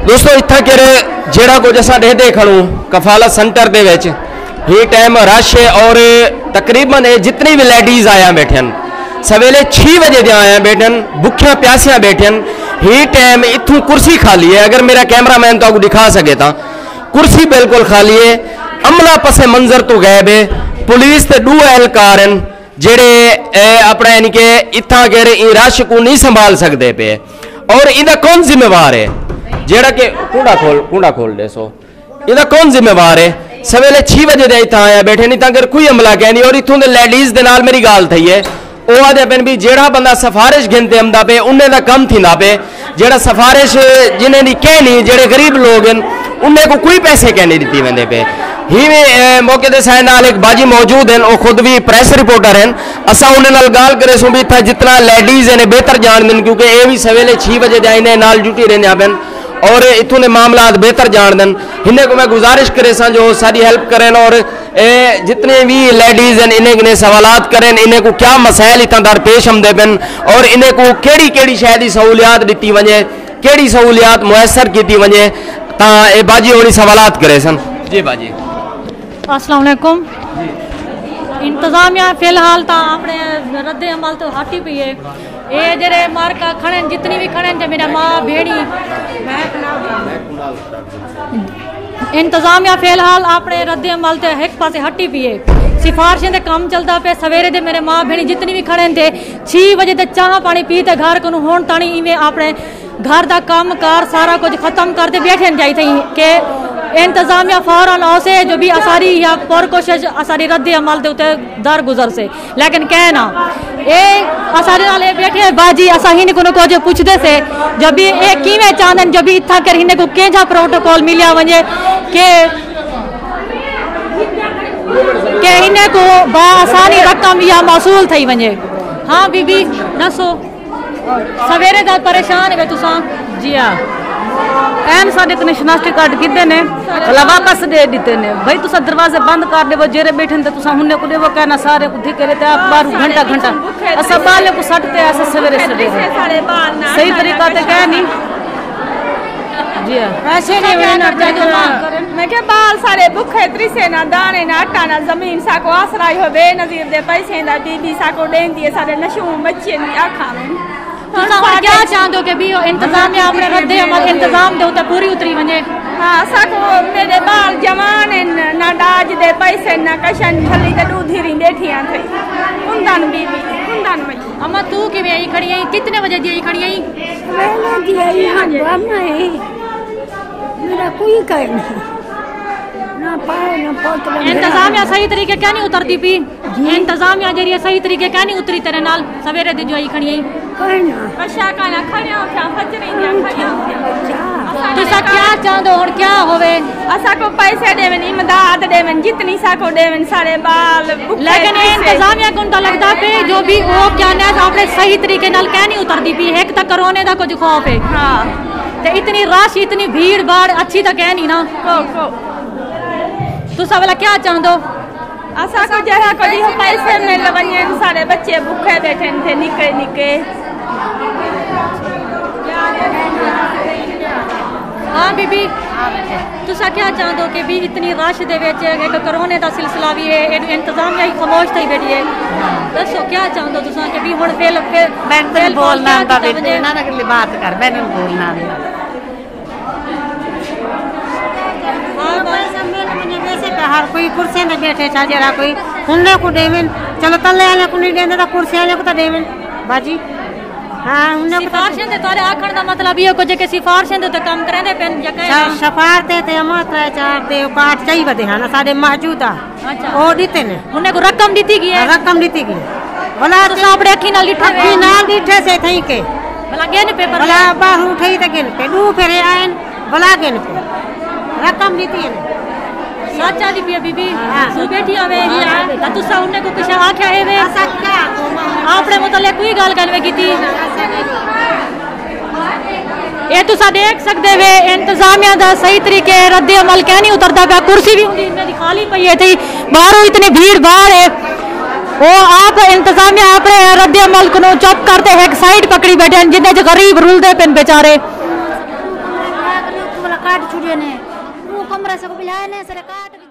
दोस्तों इतना कि जेड़ा कुछ असा देखते खड़ू कफालत सेंटर दे विच ही टाइम रश है और तकरीबन जितनी भी लेडीज आया बैठन सवेले 6 बजे दे आया बैठन भुखिया प्यासियां बैठन ही टाइम इतों कुर्सी खाली है। अगर मेरा कैमरा मैन तो आपको दिखा सके तो कुर्सी बिल्कुल खाली है। अमला पसे मंजर तो गायब है। पुलिस ते 2 एहलकार हैं जेड़े अपना यानी कि इतना कह रहे रश को नहीं संभाल सकते पे और इदा कौन जिम्मेवार है जेड़ा कि कूड़ा खोल दे सो इदा कौन जिम्मेवार है। सवेले 6 बजे दे इतना आया बैठे नहीं अगर कोई अमला कह नहीं और इतों के लेडीज के नाल मेरी गाल थी है वो आदे पेन भी जेड़ा बंदा सिफारिश गिनते आंदा पे उन्हें दा कम थींदा पे जेड़ा सिफारिश जिन्हें दी कहनी जेड़े गरीब लोग हैं उन्हें को कोई पैसे कहनी दी वेंदे पे ही मौके ते साडे नाल एक बाजी मौजूद हैं वो खुद भी प्रेस रिपोर्टर हैं असा उन्हें नाल गाल करे सो भी इतना जितना लेडीज हैं बेहतर जान दें क्योंकि ये भी सवेले 6 बजे जाइने नाल ड्यूटी रहने आवन और इतों ने मामला बेहतर जान दें। इन्हें को मैं गुजारिश करे सा जो सारी हेल्प करें और जितने भी लेडीज हैं इन्हें सवालात करें इन्हें को क्या मसाइल इतना दर पेश आमदे पेन और इन्हें को केड़ी केड़ी शायद ही सहूलियात दी वजे केड़ी सहूलियात मुयसर की वजे ता ए बाजी होनी सवालात करे सन। जी बाजी अस्सलाम वालेकुम। इंतजामिया फिलहाल तो अपने रद्दे अमल तो हटी पी है ये जेरे मार्का खड़े जितनी भी खड़े जो मेरा माँ भेड़ी इंतजामिया फिलहाल अपने रद्दे अमल तो एक पासे हटी पी है। सिफारिशें दे काम चलता पे सवेरे दे मेरे माँ भेड़ी जितनी भी खड़े थे 6 बजे तक चाह पानी पीते घर को होन तानी इवें अपने घर का काम कार सारा कुछ खत्म करते बैठे जाई थी के इंतजामिया फौरन औसे जो भी असारी या पर कोशिश असारी रद्द अमल के उत्ते दर गुजर से लेकिन कह ना ये असारे नाल बैठे बाजी असा ही को कुछ पुछदे से जब भी ये किवें चाहते जब भी इतना कर हिने को केजा प्रोटोकॉल मिलिया वजे के हिने को बासानी रकम या मौसूल थी वजे। हाँ बीबी दसो सवेरे दा परेशान है तुसा? जी हाँ एन साढ़े को शनाख्ती कार्ड किते ने भला वापस दे दिते ने भाई तुसा दरवाजे बंद कर देवो जेरे बैठे तो तुसा हुन्ने को देवो कहना सारे को धिक करे आप 12 घंटा असा बाले को सटते ऐसे सवेरे सही तरीका ते कह नहीं। जी हाँ ऐसे नहीं मैं क्या बाल सारे भुखे त्रिसे ना दाने ना आटा ना जमीन साको आसराई हो बे नजीर दे पैसे ना बीबी साको देन दिए सारे नशूम बच्चे नहीं आखा में क्या चाहते हो कि भी इंतजामिया अपने रद्दे अमल इंतजाम दे पूरी उतरी वजे। हाँ साको मेरे बाल जवान ना दाज दे पैसे ना कशन भली ते दूधीरी बैठियां थे कुंदन बीबी कुंदन मई। अम्मा तू कि आई खड़ी आई कितने बजे दी आई खड़ी आई? मैंने दी आई हां मैं मेरा कोई कहना ना पाए ना पोतला इंतजामिया सही तरीके क्या नहीं उतरती पी इंतजामिया जरिए सही तरीके क्या नहीं उतरी तेरे नाल सवेरे दी जो आई खड़ी आई कहना कशा का ना खड़िया क्या फजरी दिया खड़िया तुसा क्या चाहते हो और क्या होवे असा को पैसे देवन इमदाद देवन जितनी साको देवन सारे बाल लेकिन इंतजामिया को तो लगता पे जो भी वो क्या ना आपने सही तरीके नाल क्या नहीं उतरती पी एक तक कोरोना दा कुछ खौफ है। हां ते इतनी रश इतनी भीड़ भाड़ अच्छी तो कह नहीं ना को तुसा वाला क्या चाहते हो? असा को जरा को दी पैसे मिल वने सारे बच्चे भूखे बैठे थे निके निके। हाँ बीबी तुसा क्या चाहते हो कि भी इतनी रश दे विच एक कोरोना दा सिलसिला भी है इंतजामिया ही खामोश थी बैठी है दसो क्या चाहते हो तुसा कि भी हुण फेल मैं बोलना दा ना अगली बात कर मैंने बोलना हर कोई कुर्सी में बैठे था जरा कोई हुन्ने को देवन चलो तले वाले को नहीं देंगे तो कुर्सी वाले को तो देवन बाजी। हाँ हुन्ने को सिफारिशें दे तोरे आखण दा मतलब ये को जे के सिफारिशें दे तो काम करे ने पेन जके सिफारते ते मात्रा चार ते काट चाहिए बदे हां सारे मौजूदा अच्छा ओ दीते ने हुन्ने को रकम दीती गई है रकम दीती गई भला तो अपने अखी नाल लिठा अखी नाल दिठे से थई के भला गेन पेपर भला बाहर उठाई ते गेन पे दू फेरे आइन भला गेन पे रकम दीती है साचा दी पिया बीबी तू बैठी आवे ता तुसा उन्ने को कुछ आख्या है वे आपने मतलब कोई गाल करवे कीती ये तुसा देख सकते वे इंतजामिया दा सही तरीके रद्द अमल क्या नहीं उतरता पे कुर्सी भी हुंदी इन्ने दी खाली पई है थी बाहरों इतनी भीड़ भाड़ है वो आप इंतजामिया अपने रद्द अमल को चुप करते एक साइड पकड़ी बैठे जिन्हें गरीब रुलदे पेन बेचारे काट छुड़िए ने वो कमरा से को बिलाए ने सरे काट